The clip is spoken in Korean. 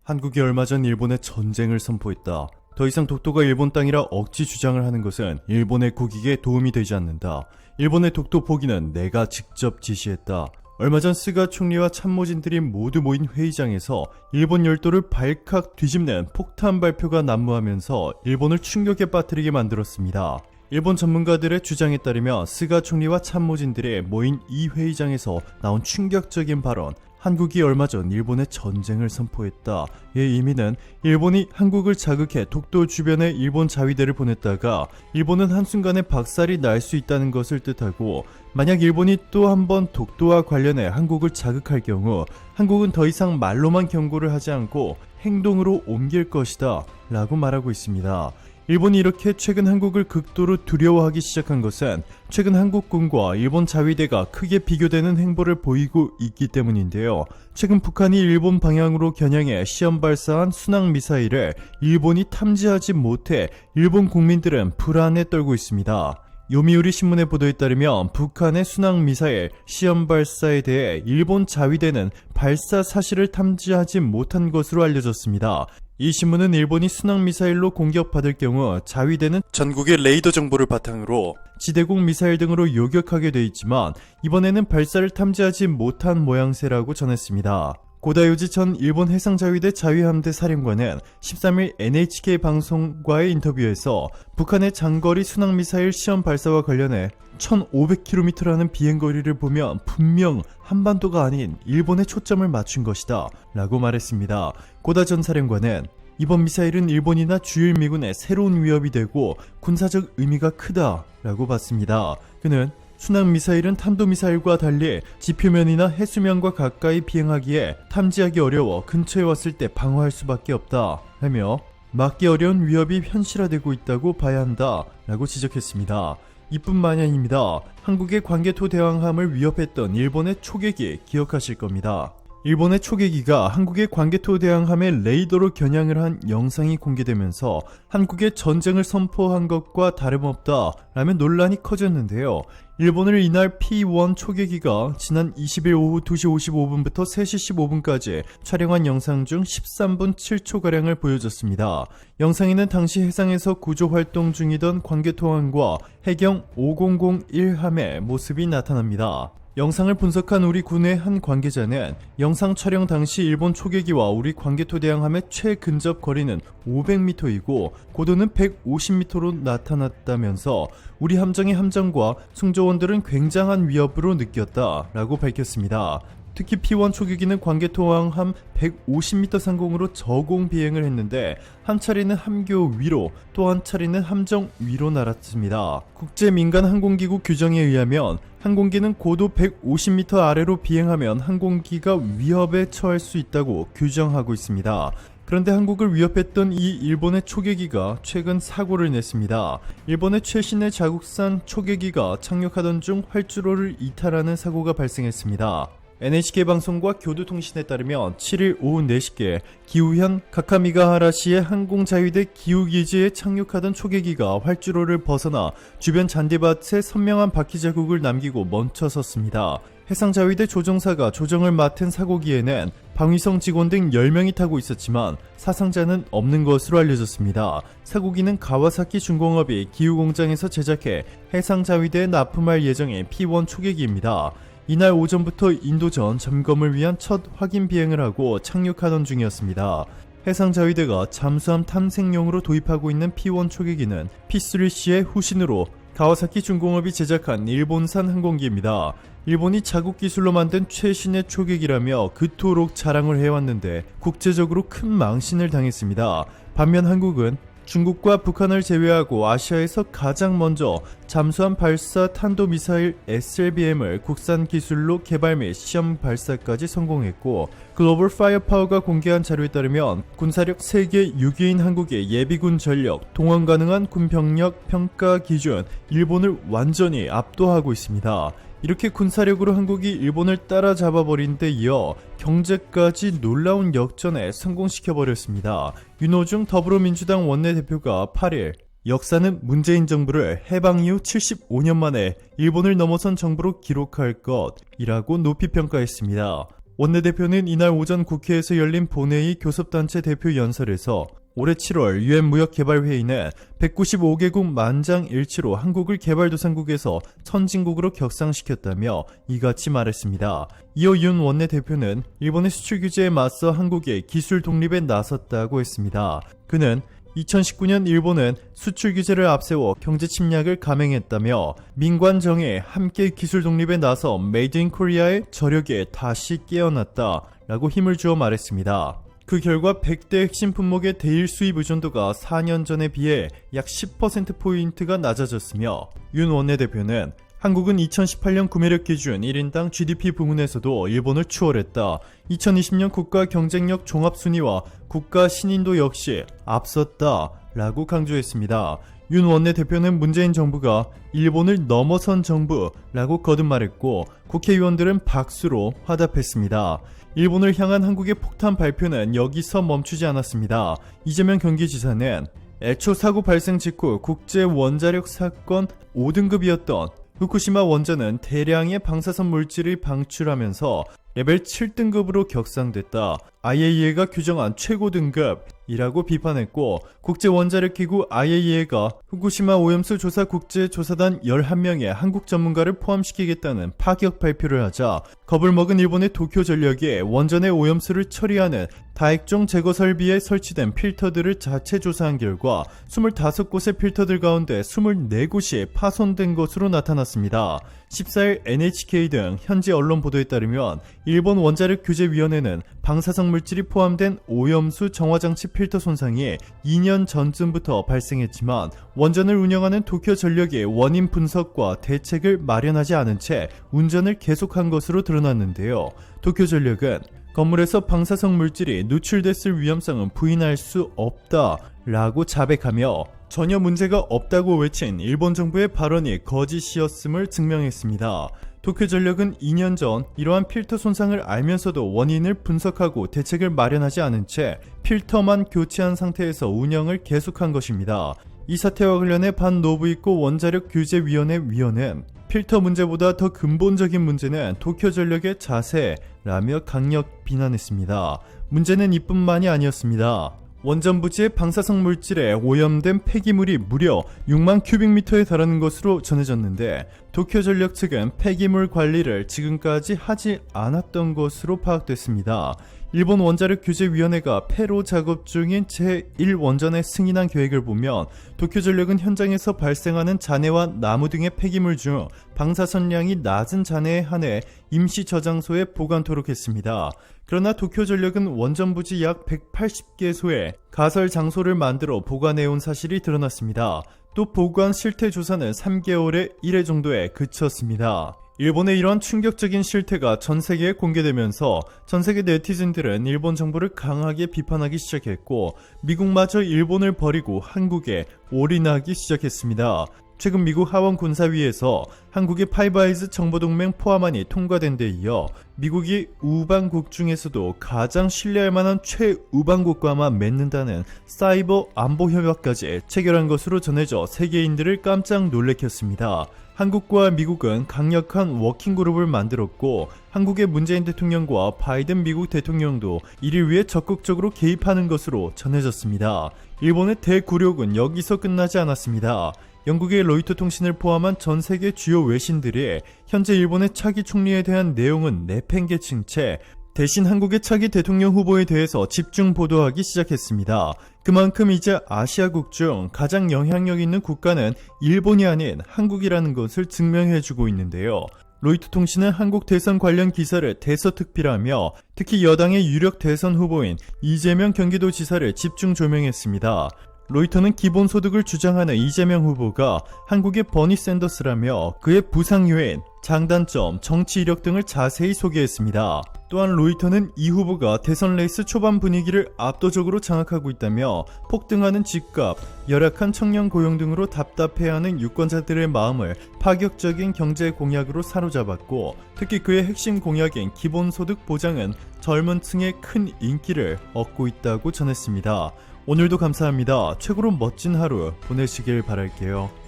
한국이 얼마 전 일본에 전쟁을 선포했다. 더 이상 독도가 일본 땅이라 억지 주장을 하는 것은 일본의 국익에 도움이 되지 않는다. 일본의 독도 포기는 내가 직접 지시했다. 얼마 전 스가 총리와 참모진들이 모두 모인 회의장에서 일본 열도를 발칵 뒤집는 폭탄 발표가 난무하면서 일본을 충격에 빠뜨리게 만들었습니다. 일본 전문가들의 주장에 따르면 스가 총리와 참모진들이 모인 이 회의장에서 나온 충격적인 발언, 한국이 얼마 전 일본에 전쟁을 선포했다. 의 의미는 일본이 한국을 자극해 독도 주변에 일본 자위대를 보냈다가 일본은 한순간에 박살이 날 수 있다는 것을 뜻하고, 만약 일본이 또 한 번 독도와 관련해 한국을 자극할 경우 한국은 더 이상 말로만 경고를 하지 않고 행동으로 옮길 것이다 라고 말하고 있습니다. 일본이 이렇게 최근 한국을 극도로 두려워하기 시작한 것은 최근 한국군과 일본 자위대가 크게 비교되는 행보를 보이고 있기 때문인데요. 최근 북한이 일본 방향으로 겨냥해 시험 발사한 순항미사일을 일본이 탐지하지 못해 일본 국민들은 불안에 떨고 있습니다. 요미우리 신문의 보도에 따르면 북한의 순항미사일 시험 발사에 대해 일본 자위대는 발사 사실을 탐지하지 못한 것으로 알려졌습니다. 이 신문은 일본이 순항미사일로 공격받을 경우 자위대는 전국의 레이더 정보를 바탕으로 지대공 미사일 등으로 요격하게 돼 있지만 이번에는 발사를 탐지하지 못한 모양새라고 전했습니다. 고다요지 전 일본 해상자위대 자위함대 사령관은 13일 NHK 방송과의 인터뷰에서 북한의 장거리 순항미사일 시험 발사와 관련해 1500km라는 비행거리를 보면 분명 한반도가 아닌 일본에 초점을 맞춘 것이다 라고 말했습니다. 고다 전 사령관은 이번 미사일은 일본이나 주일 미군의 새로운 위협이 되고 군사적 의미가 크다 라고 봤습니다. 그는 순항미사일은 탄도미사일과 달리 지표면이나 해수면과 가까이 비행하기에 탐지하기 어려워 근처에 왔을 때 방어할 수밖에 없다 하며 막기 어려운 위협이 현실화되고 있다고 봐야 한다 라고 지적했습니다. 이뿐만이 아닙니다. 한국의 광개토 대왕함을 위협했던 일본의 초계기 기억하실 겁니다. 일본의 초계기가 한국의 광개토 대왕함의 레이더로 겨냥을 한 영상이 공개되면서 한국의 전쟁을 선포한 것과 다름없다 라며 논란이 커졌는데요. 일본을 이날 P-1 초계기가 지난 20일 오후 2시 55분부터 3시 15분까지 촬영한 영상 중 13분 7초가량을 보여줬습니다. 영상에는 당시 해상에서 구조활동 중이던 광개토함과 해경 5001함의 모습이 나타납니다. 영상을 분석한 우리 군의 한 관계자는 영상 촬영 당시 일본 초계기와 우리 광개토 대왕함의 최근접 거리는 500m이고 고도는 150m로 나타났다면서 우리 함정의 함정과 승조원들은 굉장한 위협으로 느꼈다라고 밝혔습니다. 특히 P-1 초계기는 광개토왕함 150m 상공으로 저공 비행을 했는데 한 차례는 함교 위로 또 한 차례는 함정 위로 날았습니다. 국제민간항공기구 규정에 의하면 항공기는 고도 150m 아래로 비행하면 항공기가 위협에 처할 수 있다고 규정하고 있습니다. 그런데 한국을 위협했던 이 일본의 초계기가 최근 사고를 냈습니다. 일본의 최신의 자국산 초계기가 착륙하던 중 활주로를 이탈하는 사고가 발생했습니다. NHK 방송과 교도통신에 따르면 7일 오후 4시께 기우현 가카미가하라시의 항공자위대 기우기지에 착륙하던 초계기가 활주로를 벗어나 주변 잔디밭에 선명한 바퀴 자국을 남기고 멈춰섰습니다. 해상자위대 조종사가 조정을 맡은 사고기에는 방위성 직원 등 10명이 타고 있었지만 사상자는 없는 것으로 알려졌습니다. 사고기는 가와사키 중공업이 기우공장에서 제작해 해상자위대에 납품할 예정인 P-1 초계기입니다. 이날 오전부터 인도전 점검을 위한 첫 확인 비행을 하고 착륙하던 중이었습니다. 해상자위대가 잠수함 탐색용으로 도입하고 있는 P-1 초계기는 P-3C의 후신으로 가와사키 중공업이 제작한 일본산 항공기입니다. 일본이 자국 기술로 만든 최신의 초계기라며 그토록 자랑을 해왔는데 국제적으로 큰 망신을 당했습니다. 반면 한국은 중국과 북한을 제외하고 아시아에서 가장 먼저 잠수함 발사 탄도미사일 SLBM을 국산 기술로 개발 및 시험 발사까지 성공했고, 글로벌 파이어파워가 공개한 자료에 따르면 군사력 세계 6위인 한국의 예비군 전력, 동원 가능한 군병력 평가 기준 일본을 완전히 압도하고 있습니다. 이렇게 군사력으로 한국이 일본을 따라잡아버린 데 이어 경제까지 놀라운 역전에 성공시켜버렸습니다. 윤호중 더불어민주당 원내대표가 8일 역사는 문재인 정부를 해방 이후 75년 만에 일본을 넘어선 정부로 기록할 것이라고 높이 평가했습니다. 원내대표는 이날 오전 국회에서 열린 본회의 교섭단체 대표 연설에서 올해 7월 유엔 무역개발회의는 195개국 만장일치로 한국을 개발도상국에서 선진국으로 격상시켰다며 이같이 말했습니다. 이어 윤 원내대표는 일본의 수출 규제에 맞서 한국의 기술 독립에 나섰다고 했습니다. 그는 2019년 일본은 수출 규제를 앞세워 경제 침략을 감행했다며 민관정에 함께 기술 독립에 나서 메이드 인 코리아의 저력에 다시 깨어났다 라고 힘을 주어 말했습니다. 그 결과 100대 핵심 품목의 대일 수입 의존도가 4년 전에 비해 약 10%포인트가 낮아졌으며 윤 원내대표는 한국은 2018년 구매력 기준 1인당 GDP 부문에서도 일본을 추월했다. 2020년 국가 경쟁력 종합순위와 국가 신인도 역시 앞섰다 라고 강조했습니다. 윤 원내대표는 문재인 정부가 일본을 넘어선 정부라고 거듭말했고 국회의원들은 박수로 화답했습니다. 일본을 향한 한국의 폭탄 발표는 여기서 멈추지 않았습니다. 이재명 경기지사는 애초 사고 발생 직후 국제 원자력 사건 5등급이었던 후쿠시마 원전은 대량의 방사선 물질을 방출하면서 레벨 7등급으로 격상됐다. IAEA가 규정한 최고 등급이라고 비판했고 국제원자력기구 IAEA가 후쿠시마 오염수 조사 국제조사단 11명의 한국 전문가를 포함시키겠다는 파격 발표를 하자 겁을 먹은 일본의 도쿄전력이 원전의 오염수를 처리하는 다액종 제거 설비에 설치된 필터들을 자체 조사한 결과 25곳의 필터들 가운데 24곳이 파손된 것으로 나타났습니다. 14일 NHK 등 현지 언론 보도에 따르면 일본 원자력규제위원회는 방사성 물질이 포함된 오염수 정화장치 필터 손상이 2년 전쯤부터 발생했지만 원전을 운영하는 도쿄전력이 원인 분석과 대책을 마련하지 않은 채 운전을 계속한 것으로 드러났는데요. 도쿄전력은 건물에서 방사성 물질이 누출됐을 위험성은 부인할 수 없다라고 자백하며 전혀 문제가 없다고 외친 일본 정부의 발언이 거짓이었음을 증명했습니다. 도쿄전력은 2년 전 이러한 필터 손상을 알면서도 원인을 분석하고 대책을 마련하지 않은 채 필터만 교체한 상태에서 운영을 계속한 것입니다. 이 사태와 관련해 반노부이코 원자력규제위원회 위원은 필터 문제보다 더 근본적인 문제는 도쿄전력의 자세라며 강력 비난했습니다. 문제는 이뿐만이 아니었습니다. 원전 부지의 방사성 물질에 오염된 폐기물이 무려 6만 큐빅미터에 달하는 것으로 전해졌는데 도쿄전력 측은 폐기물 관리를 지금까지 하지 않았던 것으로 파악됐습니다. 일본 원자력규제위원회가 폐로 작업 중인 제1원전에 승인한 계획을 보면 도쿄전력은 현장에서 발생하는 잔해와 나무 등의 폐기물 중 방사선량이 낮은 잔해에 한해 임시 저장소에 보관토록 했습니다. 그러나 도쿄전력은 원전 부지 약 180개소에 가설 장소를 만들어 보관해온 사실이 드러났습니다. 또 보관 실태 조사는 3개월에 1회 정도에 그쳤습니다. 일본의 이러한 충격적인 실태가 전 세계에 공개되면서 전 세계 네티즌들은 일본 정부를 강하게 비판하기 시작했고 미국마저 일본을 버리고 한국에 올인하기 시작했습니다. 최근 미국 하원 군사위에서 한국의 파이브아이즈 정보동맹 포함안이 통과된 데 이어 미국이 우방국 중에서도 가장 신뢰할 만한 최우방국과만 맺는다는 사이버 안보 협약까지 체결한 것으로 전해져 세계인들을 깜짝 놀래켰습니다. 한국과 미국은 강력한 워킹그룹을 만들었고 한국의 문재인 대통령과 바이든 미국 대통령도 이를 위해 적극적으로 개입하는 것으로 전해졌습니다. 일본의 대굴욕은 여기서 끝나지 않았습니다. 영국의 로이터 통신을 포함한 전 세계 주요 외신들이 현재 일본의 차기 총리에 대한 내용은 내팽개친 채 대신 한국의 차기 대통령 후보에 대해서 집중 보도하기 시작했습니다. 그만큼 이제 아시아국 중 가장 영향력 있는 국가는 일본이 아닌 한국이라는 것을 증명해주고 있는데요. 로이터 통신은 한국 대선 관련 기사를 대서특필하며 특히 여당의 유력 대선 후보인 이재명 경기도지사를 집중 조명했습니다. 로이터는 기본소득을 주장하는 이재명 후보가 한국의 버니 샌더스라며 그의 부상 요인, 장단점, 정치 이력 등을 자세히 소개했습니다. 또한 로이터는 이 후보가 대선 레이스 초반 분위기를 압도적으로 장악하고 있다며 폭등하는 집값, 열악한 청년 고용 등으로 답답해하는 유권자들의 마음을 파격적인 경제 공약으로 사로잡았고 특히 그의 핵심 공약인 기본소득 보장은 젊은 층의 큰 인기를 얻고 있다고 전했습니다. 오늘도 감사합니다. 최고로 멋진 하루 보내시길 바랄게요.